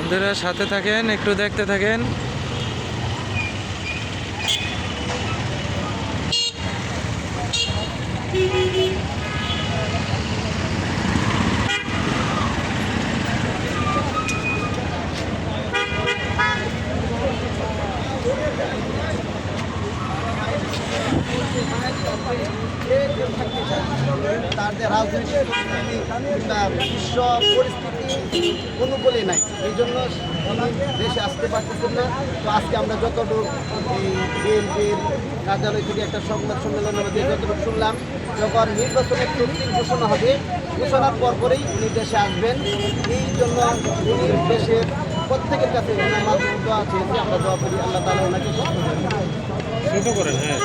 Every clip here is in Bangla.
বন্ধুরা সাথে থাকেন, একটু দেখতে থাকেন। তাদের রাজনৈতিক বিশ্ব পরিস্থিতি অনুকূলে নাই, এই জন্য দেশে আসতে পারতেছেন না। তো আজকে আমরা যতটুকু এই বিএনপির কার্যালয় থেকে একটা সংবাদ সম্মেলনের মধ্যে যতটুকু শুনলাম, যখন নির্বাচনের তফসিল ঘোষণা হবে, ঘোষণার পরপরই উনি দেশে আসবেন। এই জন্য উনি দেশের প্রত্যেকের কাছে ওনার মাধ্যমে দোয়া চেয়েছি, আমরা দোয়া করি আল্লাহ তাআলা ওনাকে সুস্থ করেন। হ্যাঁ,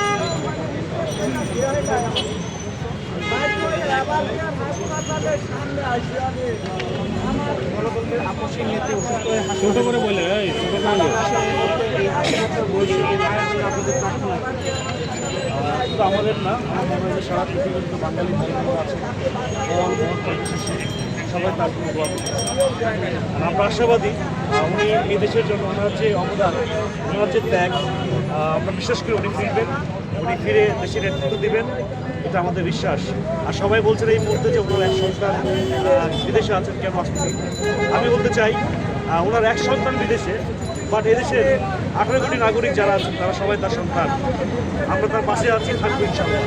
ছোট করে বলে আমাদের না, আমাদের সারা পৃথিবীর বাঙালি আছে, সবাই তার জন্য দোয়া করছে। আমরা আশাবাদী উনি এই দেশের জন্য ওনার যে অবদান, ওনার যে ত্যাগ, আমরা বিশ্বাস করি উনি ফিরবেন, উনি ফিরে দেশের নেতৃত্ব দেবেন, এটা আমাদের বিশ্বাস। আর সবাই বলছেন এই মুহূর্তে যে ওনার এক সন্তান বিদেশে আছেন, কেন আসছেন। আমি বলতে চাই ওনার এক সন্তান বিদেশে, বাট এদেশের 18 কোটি নাগরিক যারা আছেন তারা সবাই তার সন্তান। আমরা তার পাশে আছি, থাকবো ইনশাআল্লাহ।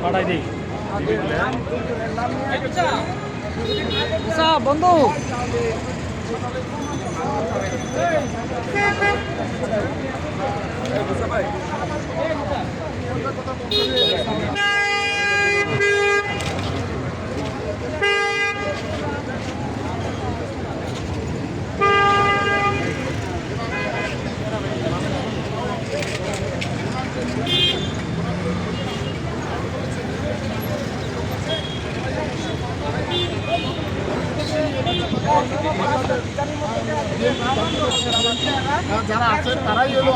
পাঠাই দিই বন্ধু। যারা আছেন তারাই হলো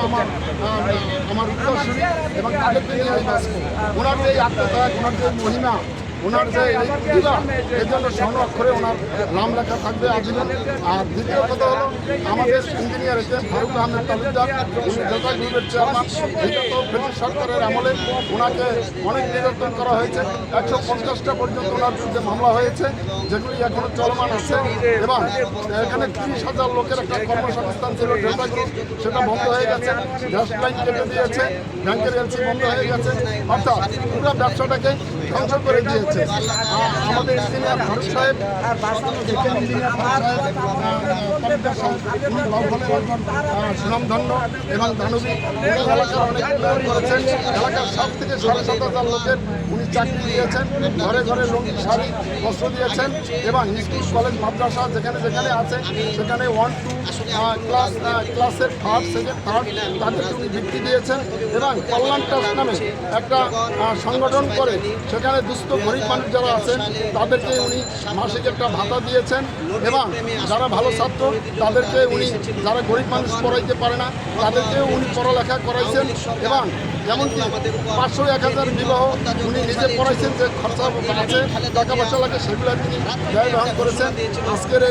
আমার উত্তরসূরি, এবং তাদেরকে নিয়ে আমি বাঁচবো। ওনার যে আত্মত্যাগ, ওনার যে মহিমা, ওনার যে এই প্রতিভা, এর জন্য স্বর্ণ অক্ষরে ওনার নাম লেখা থাকবে আজীবন। আর দ্বিতীয় কথা হলো, আমাদের ইঞ্জিনিয়ার এসেছেন ফারুক আহমেদ তালুকদার, উনি জেলা গ্রুপের চেয়ারম্যান। বিগত ব্রিটিশ সরকারের আমলে ওনাকে অনেক নির্যাতন করা হয়েছে, 150টা পর্যন্ত ওনার বিরুদ্ধে মামলা হয়েছে, যেগুলি এখনো চলমান আছে। এবং এখানে 30,000 লোকের একটা কর্মসংস্থান ছিল ডেল্টা গ্রুপ, সেটা বন্ধ হয়ে গেছে। গ্যাস লাইন কেটে দিয়েছে, ব্যাংকের এলসি বন্ধ হয়ে গেছে, অর্থাৎ পুরো ব্যবসাটাকে ধ্বংস করে দিয়েছে। আমাদের ইঞ্জিনিয়ার ফারুক সাহেব, সুনামধন্য এবং দানবী, উনি এলাকার অনেক উন্নয়ন করেছেন। এলাকার 7 থেকে 7,500 লোকের উনি চাকরি দিয়েছেন, ঘরে ঘরে লুঙ্গি শাড়ি বস্ত্র দিয়েছেন, এবং স্কুল কলেজ মাদ্রাসা যেখানে যেখানে আছে সেখানে 1-2 ক্লাসের 1st, 2nd, 3rd তাদেরকে উনি বৃত্তি দিয়েছেন। এবং কল্যাণ ট্রাস্ট নামে একটা সংগঠন করে সেখানে দুস্থ গরিব মানুষ যারা আছেন তাদেরকে উনি মাসিক একটা ভাতা দিয়েছেন। এবং যারা ভালো ছাত্র তাদেরকে উনি, যারা গরিব মানুষ পড়াইতে পারে না তাদেরকেও উনি পড়ালেখা করাইছেন। এবং যেমনকি 500-1000 বিবাহ উনি নিজে পড়াইছেন, যে খরচা আছে, টাকা পয়সা লাগে, সেগুলো তিনি ব্যয় বহন করেছেন। আজকের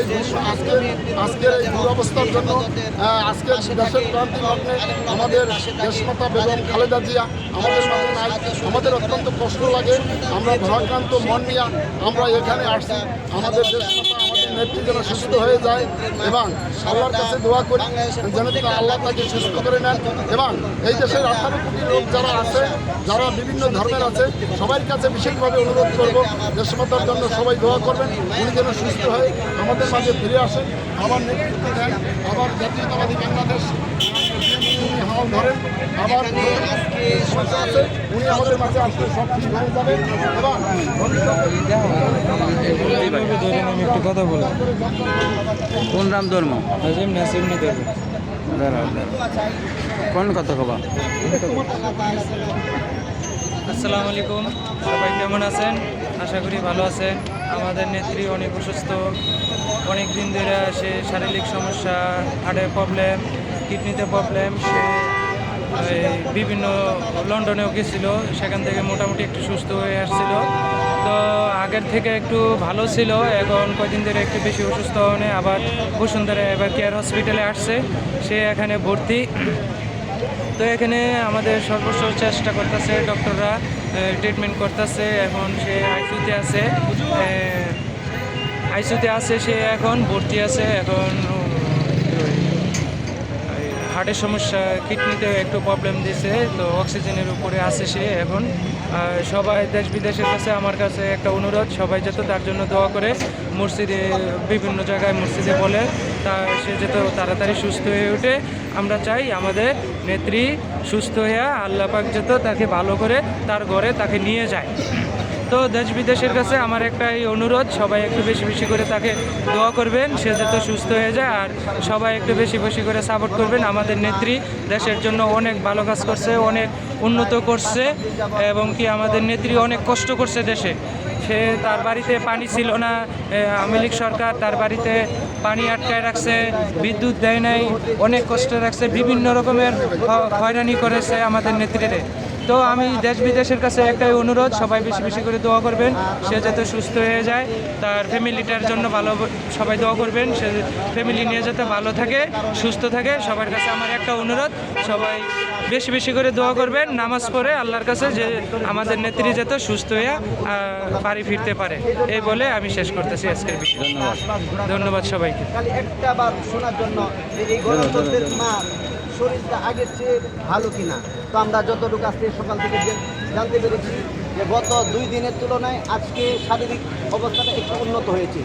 এই দুরবস্থার জন্য, আজকের দেশের ক্রান্তি লগ্নে আমাদের দেশমাতা বেগম খালেদা জিয়া আমাদের মাঝে নাই। আমাদের অত্যন্ত কষ্ট লাগে, আমরা ভারাক্রান্ত মন নিয়ে আমরা এখানে আসছি। আমাদের দেশমাতা, আমাদের নেত্রী যেন সুস্থ হয়ে যায়, এবং আল্লাহর কাছে দোয়া করি যেন আল্লাহ তাকে সুস্থ করে নেন। এবং এই দেশের 18 কোটি লোক যারা আছে, যারা বিভিন্ন ধর্মের আছে, সবার কাছে বিশেষভাবে অনুরোধ করব, দেশমাতার জন্য সবাই দোয়া করবেন, উনি যেন সুস্থ হয়ে আমাদের মাঝে ফিরে আসেন, আবার নেতৃত্ব দেন, আবার জাতীয়তাবাদী বাংলাদেশ হাল ধরেন, আবার সমস্যা আছে উনি আমাদের মাঝে আসলে সব ঠিক হয়ে যাবে। এবং আমি একটু কথা বলি। কোন রাম ধর্ম? নাজিম নি ধর্ম। কোন কথা কবা? আসসালামু আলাইকুম, সবাই কেমন আছেন? আশা করি ভালো আছেন। আমাদের নেত্রী অনেক অসুস্থ, অনেক দিন ধরে সে শারীরিক সমস্যা, হার্টের প্রবলেম, কিডনিতে প্রবলেম, সে বিভিন্ন লন্ডনেও গেছিলো, সেখান থেকে মোটামুটি একটু সুস্থ হয়ে আসছিল। তো আগের থেকে একটু ভালো ছিল, এখন কয়দিন ধরে একটু বেশি অসুস্থ হনে আবার বসুন্ধরা এবার কেয়ার হসপিটালে আসছে, সে এখানে ভর্তি। তো এখানে আমাদের সর্বোচ্চ চেষ্টা করতেছে, ডক্টররা ট্রিটমেন্ট করতেছে। এখন সে আইসিইউতে আছে, সে এখন ভর্তি আছে। এখন হার্টের সমস্যা, কিডনিতেও একটু প্রবলেম দিছে, তো অক্সিজেনের উপরে আছে সে এখন। সবাই দেশ বিদেশের কাছে আমার কাছে একটা অনুরোধ, সবাই যাতে তার জন্য দোয়া করে, মসজিদে বিভিন্ন জায়গায় মসজিদে বলে সে যাতে তাড়াতাড়ি সুস্থ হয়ে ওঠে। আমরা চাই আমাদের নেত্রী সুস্থ হয়ে আল্লাহ পাক যাতে তাকে ভালো করে তার ঘরে তাকে নিয়ে যায়। তো দেশ বিদেশের কাছে আমার একটাই অনুরোধ, সবাই একটু বেশি বেশি করে তাকে দোয়া করবেন, সে যাতে সুস্থ হয়ে যায়। আর সবাই একটু বেশি বেশি করে সাপোর্ট করবেন। আমাদের নেত্রী দেশের জন্য অনেক ভালো কাজ করছে, অনেক উন্নত করছে, এবং কি আমাদের নেত্রী অনেক কষ্ট করছে দেশে। সে তার বাড়িতে পানি ছিল না, আওয়ামী লীগ সরকার তার বাড়িতে পানি আটকায় রাখছে, বিদ্যুৎ দেয় নাই, অনেক কষ্ট রাখছে, বিভিন্ন রকমের হয়রানি করেছে আমাদের নেত্রীরে। তো আমি দেশ বিদেশের কাছে একটাই অনুরোধ, সবাই বেশি বেশি করে দোয়া করবেন, সে যাতে সুস্থ হয়ে যায়। তার ফ্যামিলিটার জন্য ভালো সবাই দোয়া করবেন, সে ফ্যামিলি নিয়ে যাতে ভালো থাকে, সুস্থ থাকে। সবার কাছে আমার একটা অনুরোধ, সবাই বেশি বেশি করে দোয়া করবেন, নামাজ পড়ে আল্লাহর কাছে, যে আমাদের নেত্রী যাতে সুস্থ হয়ে বাড়ি ফিরতে পারে। এই বলে আমি শেষ করতেছি আজকের বিষয়। ধন্যবাদ সবাইকে। খালি একটা বার শোনার জন্য যে এই গণতন্ত্রের মা শরীরটা আগের চেয়ে ভালো কিনা। তো আমরা যতটুকু আজকে সকাল থেকে জানতে পেরেছি যে গত 2 দিনের তুলনায় আজকে শারীরিক অবস্থাটা একটু উন্নত হয়েছে।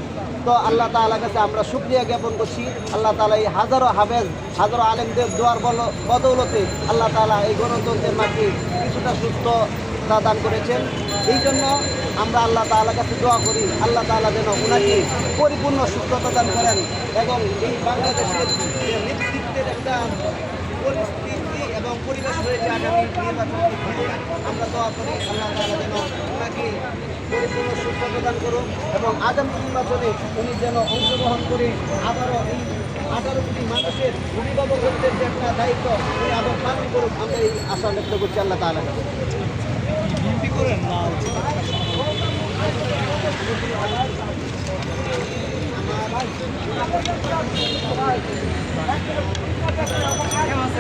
তো আল্লাহ তাআলার কাছে আমরা শুকরিয়া জ্ঞাপন করছি। আল্লাহ তাআলা এই হাজারো হাফেজ, হাজারো আলেমদের দোয়ার বদৌলতে আল্লাহ তাআলা এই গণতন্ত্রের মাকে কিছুটা সুস্থতা দান করেছেন। এই জন্য আমরা আল্লাহ তাআলার কাছে দোয়া করি, আল্লাহ তাআলা যেন ওনাকে পরিপূর্ণ সুস্থতা দান করেন, এবং এই বাংলাদেশের যে নেতৃত্বের একটা পরিস্থিতি এবং পরিবেশ রয়েছে আগামী নির্বাচনের ঘিরে, আমরা দোয়া করি আল্লাহ তাআলা যেন ওনাকে পরিপূর্ণ সুস্থতা দান করুন, এবং আগামী নির্বাচনে উনি যেন অংশগ্রহণ করে আবারও এই 18 কোটি মানুষের অভিভাবকত্বের যে একটা দায়িত্ব উনি আবার পালন করুক, আমরা এই আশা ব্যক্ত করছি আল্লাহ তাআলার কাছে। আমার